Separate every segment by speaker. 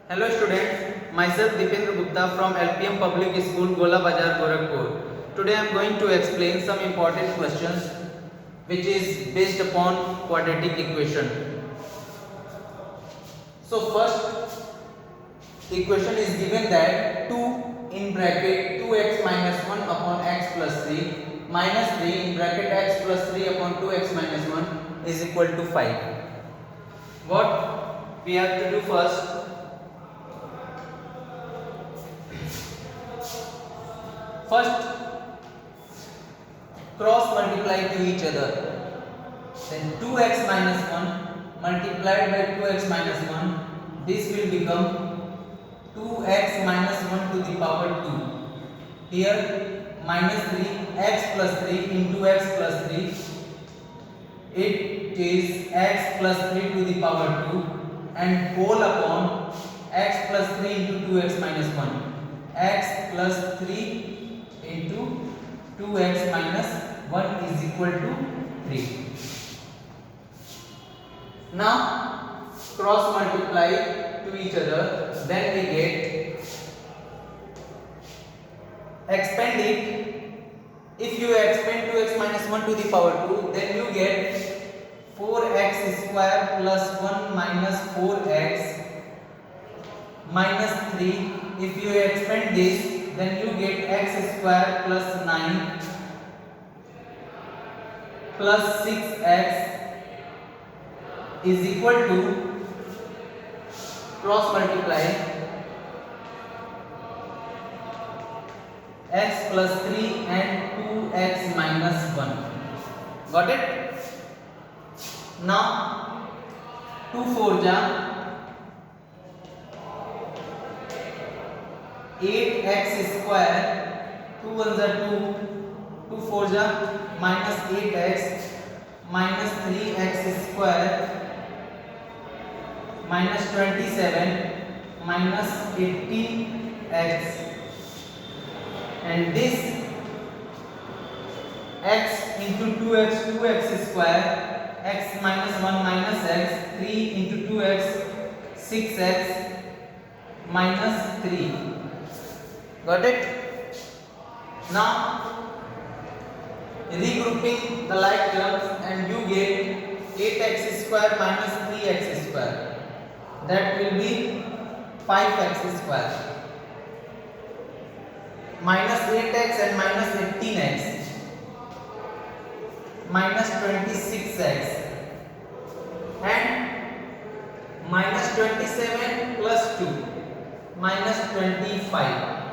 Speaker 1: Hello students, myself Dipendra Gupta from LPM Public School, Gola Bazar, Gorakhpur. Today I am going to explain some important questions which is based upon quadratic equation. So first equation is given that 2 in bracket 2x minus 1 upon x plus 3 minus 3 in bracket x plus 3 upon 2x minus 1 is equal to 5. What we have to do first? First, cross multiply to each other. Then 2x minus 1 multiplied by 2x minus 1. This will become 2x minus 1 to the power 2. Here minus 3 x plus 3 into x plus 3. It is x plus 3 to the power 2 and whole upon x plus 3 into 2x minus 1. X plus 3 into 2x minus 1 is equal to 3. Now cross multiply to each other, then we get expand it. If you expand 2x minus 1 to the power 2, then you get 4x square plus 1 minus 4x minus 3. If you expand this, then you get x square plus 9 plus 6x is equal to, cross multiply, x plus 3 and 2x minus 1. Got it? Now 2 4 ja 8x square, 2 1 ja 2, 2 4 ja minus 8x minus 3x square minus 27 minus 18x, and this x into 2x 2x square, x minus 1 minus x, 3 into 2x 6x minus 3. Got it? Now regrouping the like terms and you get 8x square minus 3x square. That will be 5x square minus 8x and minus 18x minus 26x and minus 27 plus 2 minus 25.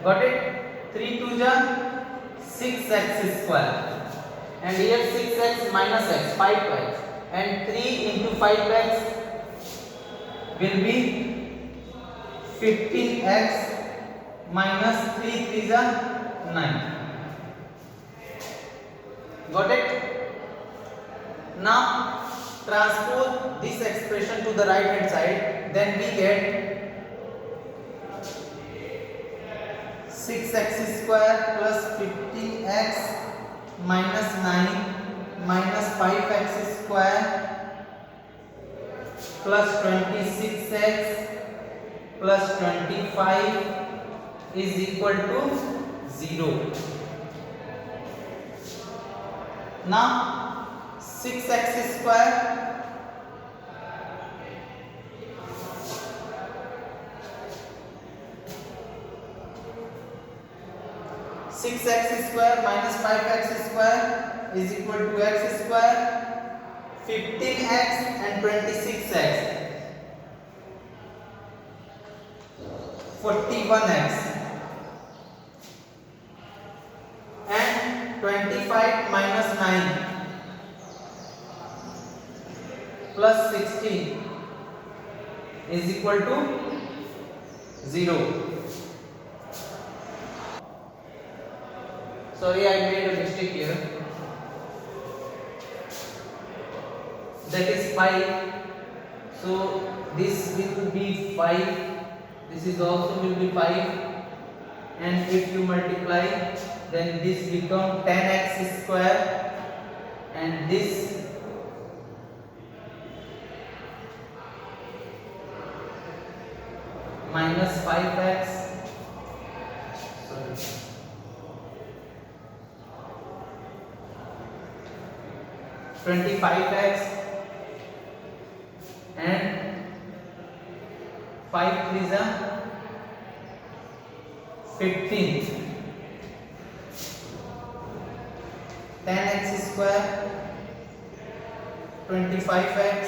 Speaker 1: Got it? 3 2 ja 6x square, and here 6x minus x 5x, and 3 into 5x will be 15x minus 3 3 ja 9. Got it? Now transpose this expression to the right hand side, then we get 6x square plus 15x minus 9 minus 5x square plus 26x plus 25 is equal to 0. Now 6x square 6x square minus 5x square is equal to x square, 15x and 26x, 41x, and 25 minus 9 plus 16 is equal to 0. Sorry, I made a mistake here. That is 5. So this will be 5. This is also will be 5. And if you multiply, then this become 10x square, and this minus 5x, sorry, 25x and 5 3s are 15. 10x square, 25x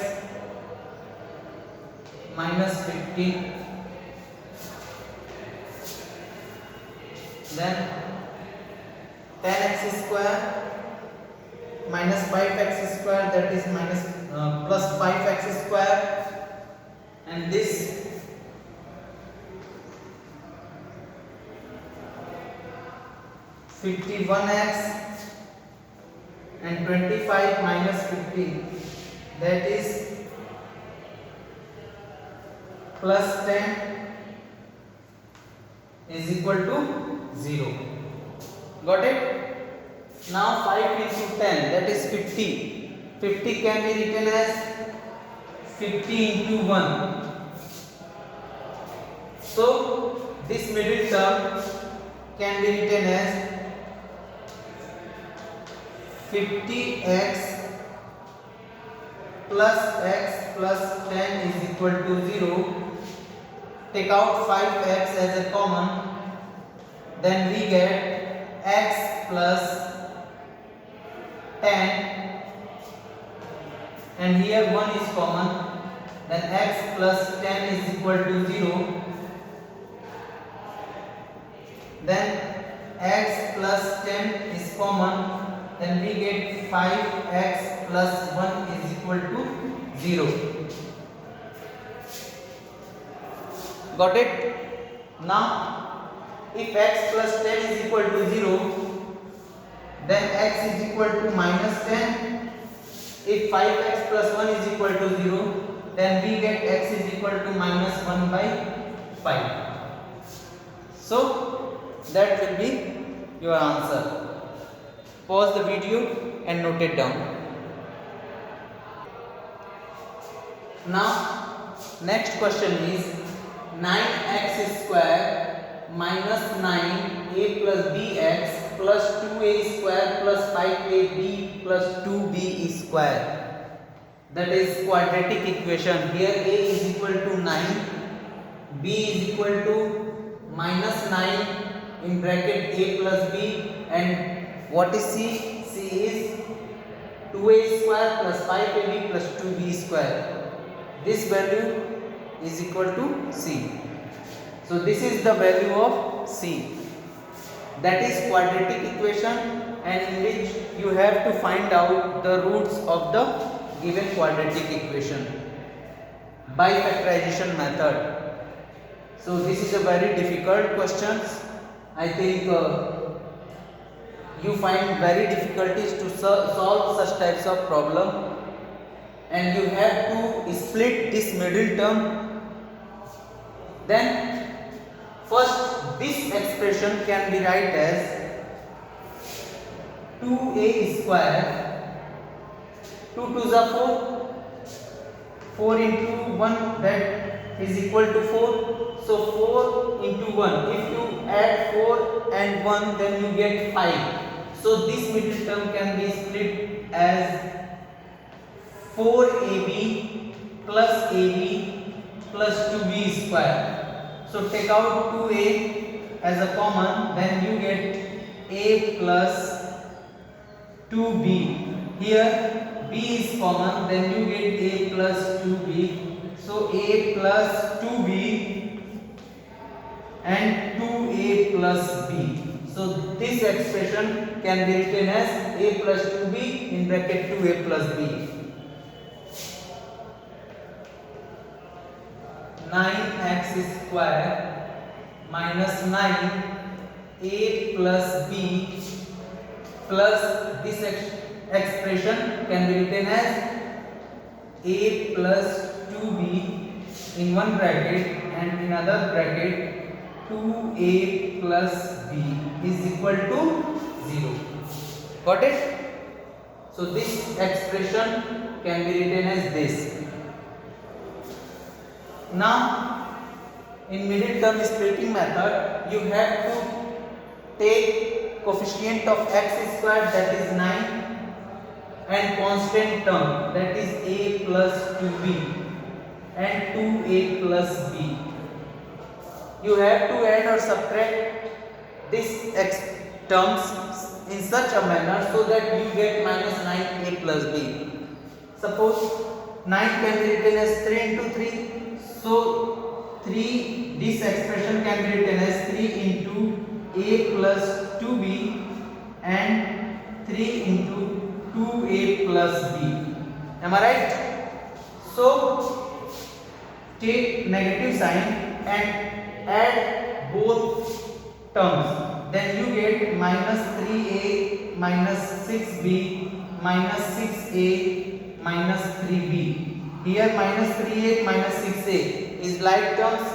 Speaker 1: minus 15, then 10x square minus 5x square, that is minus plus 5x square, and this 51x and 25 minus 15, that is plus 10 is equal to 0. Got it? Now 5 into 10, that is 50. 50 can be written as 50 into 1. So this middle term can be written as 50x plus x plus 10 is equal to 0. Take out 5x as a common, then we get x plus 10, and here 1 is common, then x plus 10 is equal to 0. Then x plus 10 is common, then we get 5x plus 1 is equal to 0. Got it? Now if x plus 10 is equal to 0, then x is equal to minus 10. If 5x plus 1 is equal to 0, then we get x is equal to minus 1 by 5. So that will be your answer. Pause the video and note it down. Now next question is 9x square minus 9a plus bx plus 2a square plus 5ab plus 2b square. That is quadratic equation. Here a is equal to 9, b is equal to minus 9 in bracket a plus b, and what is c? C is 2a square plus 5ab plus 2b square. This value is equal to c. So this is the value of c. That is quadratic equation, and in which you have to find out the roots of the given quadratic equation by factorization method. So this is a very difficult question. I think you find very difficulties to solve such types of problem, and you have to split this middle term. Then first this expression can be write as 2a square, 2 2s are 4, 4 into 1, that is equal to 4. So 4 into 1, if you add 4 and 1, then you get 5. So this middle term can be split as 4ab plus ab plus 2b square. So take out 2a as a common, then you get a plus 2b. Here b is common, then you get a plus 2b. So a plus 2b and 2a plus b. So this expression can be written as a plus 2b in bracket 2a plus b. 9x square minus 9 a plus b plus this expression can be written as a plus 2b in one bracket and in other bracket 2a plus b is equal to 0. Got it? So this expression can be written as this. Now in middle term splitting method, you have to take coefficient of x squared, that is 9, and constant term, that is a plus 2b and 2a plus b. You have to add or subtract these x terms in such a manner so that you get minus 9a plus b. Suppose 9 can be written as 3 into 3, so 3, this expression can be written as 3 into a plus 2b and 3 into 2a plus b. Am I right? So take negative sign and add both terms, then you get minus 3a minus 6b minus 6a minus 3b. Here minus 3a minus 6a is like terms,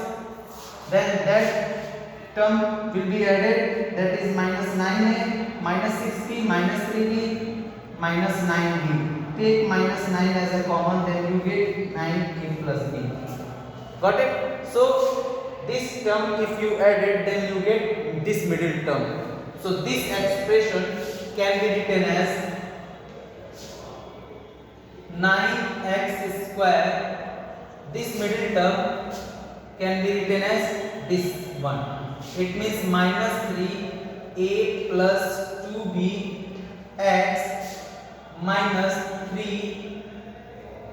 Speaker 1: then that term will be added, that is minus 9a minus 6b minus 3b minus 9b. Take minus 9 as a common, then you get 9a plus b. Got it? So this term if you add it, then you get this middle term. So this expression can be written as 9x square. This middle term can be written as this one. It means minus 3a plus 2b x minus 3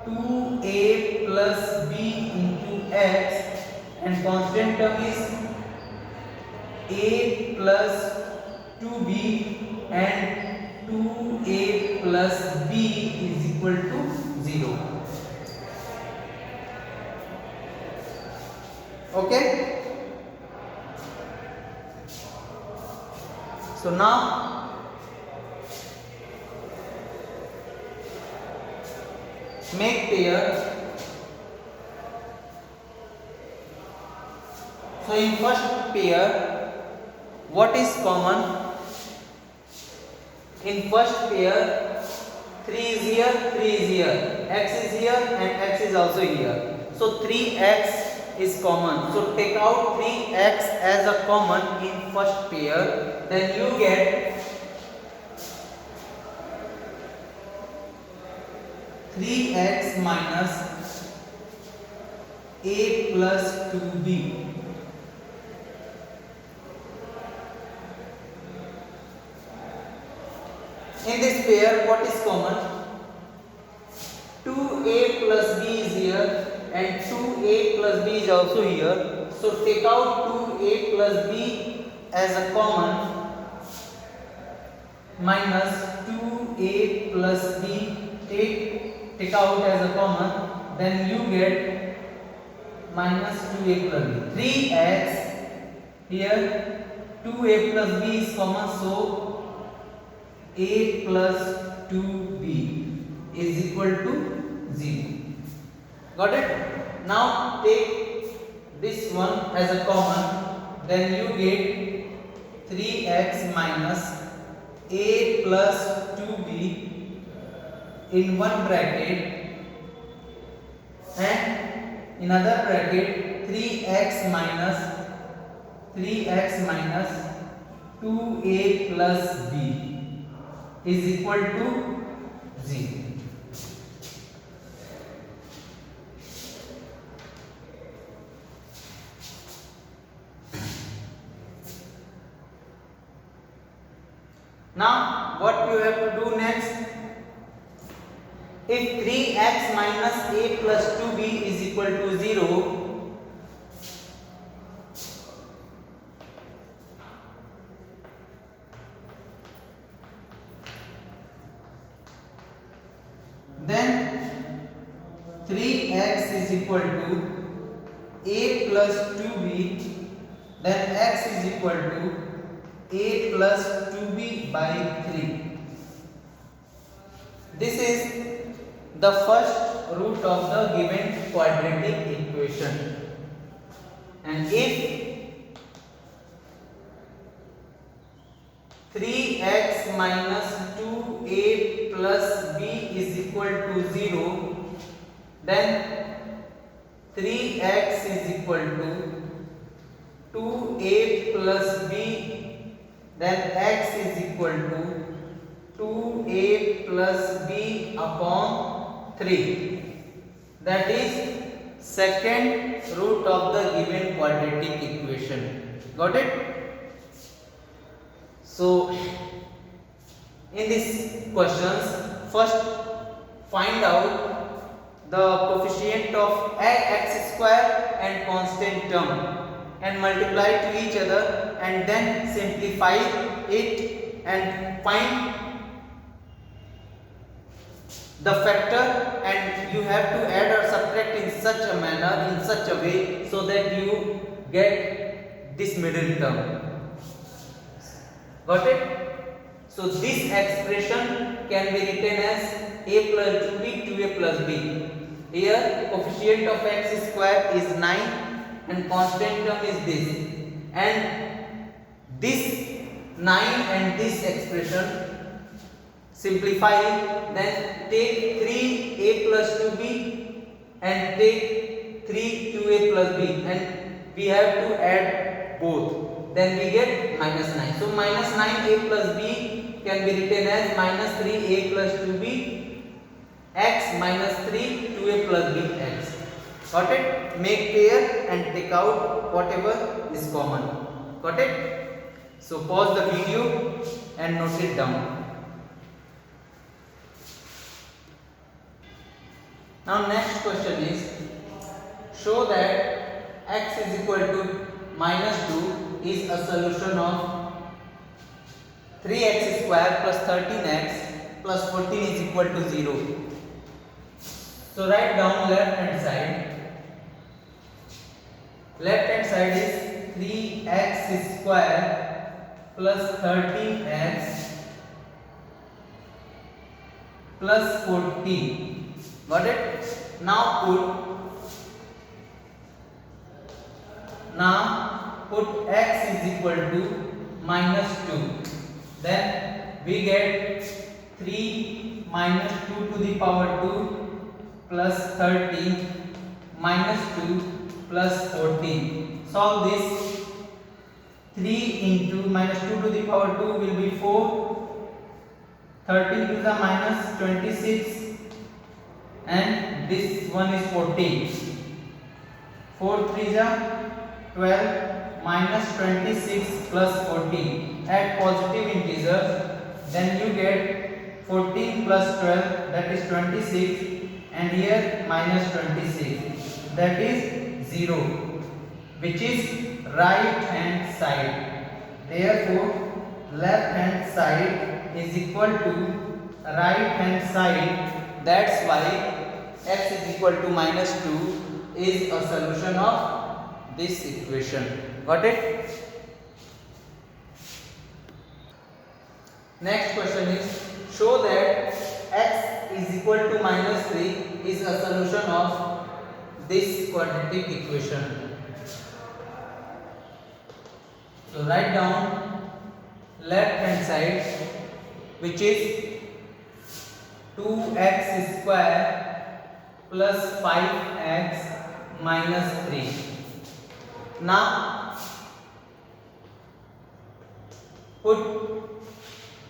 Speaker 1: 2a plus b into x, and constant term is a plus 2b and 2a plus b is equal to 0. Okay? So now make pair. So in first pair, what is common? In first pair, 3 is here, 3 is here, x is here and x is also here. So 3x is common. So take out 3x as a common in first pair, then you get 3x minus a plus 2b. In this pair, what is common? 2a plus b is here and 2a plus b is also here. So take out 2a plus b as a common, minus 2a plus b, take out as a common, then you get minus 2a plus b. 3x, here 2a plus b is common, so a plus 2b is equal to 0. Got it? Now take this one as a common, then you get 3x minus a plus 2b in one bracket and in other bracket 3x minus 2a plus b is equal to 0. Now what you have to do next? If 3x minus a plus 2b is equal to 0, then 3x is equal to a plus 2b, then x is equal to a plus 2b by 3. This is the first root of the given quadratic equation. And if 3x minus 2a plus b is equal to 0, then 3x is equal to 2a plus b, then x is equal to 2a plus b upon 3. That is second root of the given quadratic equation. Got it? So in these questions, first find out the coefficient of x square and constant term and multiply to each other, and then simplify it and find the factor, and you have to add or subtract in such a manner, in such a way, so that you get this middle term. Got it? So this expression can be written as a plus 2b, 2a plus b. Here coefficient of x square is 9 and constant term is this, and this 9 and this expression simplify, then take 3a plus 2b and take 3 2a plus b, and we have to add both, then we get minus 9. So minus 9a plus b can be written as minus 3a plus 2b x minus 3 2a plus b x. Got it? Make pair and take out whatever is common. Got it? So pause the video and note it down. Now next question is, show that x is equal to minus 2 is a solution of 3x square plus 13x plus 14 is equal to 0. So write down left hand side. Left hand side is 3x square plus 13x plus 14. Got it? Now put x is equal to minus 2. Then we get 3 minus 2 to the power 2 plus 13 minus 2 plus 14. Solve this. 3 into minus 2 to the power 2 will be 4. 13 to the minus 26, and this one is 14. 4 3 is 12 minus 26 plus 14. Add positive integers, then you get 14 plus 12, that is 26, and here minus 26, that is 0, which is right hand side. Therefore left hand side is equal to right hand side. That's why x is equal to minus 2 is a solution of this equation. Got it? Next question is, show that x is equal to minus 3 is a solution of this quadratic equation. So write down left hand side, which is 2x square plus 5x minus 3. Now put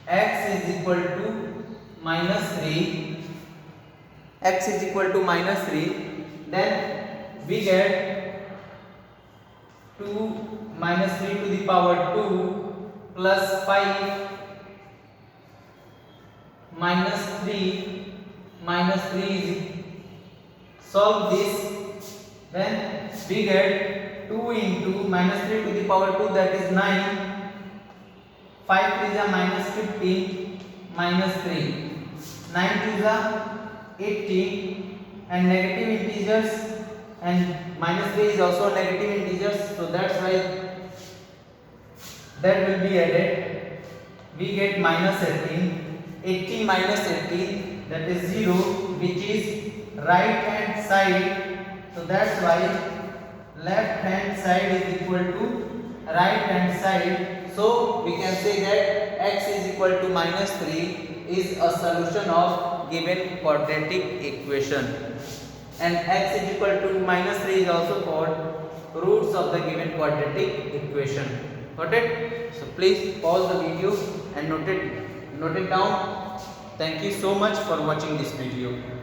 Speaker 1: x is equal to minus 3, x is equal to minus 3, then we get 2 minus 3 to the power 2 plus 5 minus 3 is, solve this, then we get 2 into minus 3 to the power 2, that is 9, 5 3 is minus 15 minus 3, 9 2 is 18, and negative integers, and minus 3 is also negative integers, so that's why that will be added. We get minus 18, 18 minus 18, that is 0, which is right hand side. So that's why left hand side is equal to right hand side. So we can say that x is equal to minus 3 is a solution of given quadratic equation, and x is equal to minus 3 is also called roots of the given quadratic equation. Got it? So please pause the video and note it down. Thank you so much for watching this video.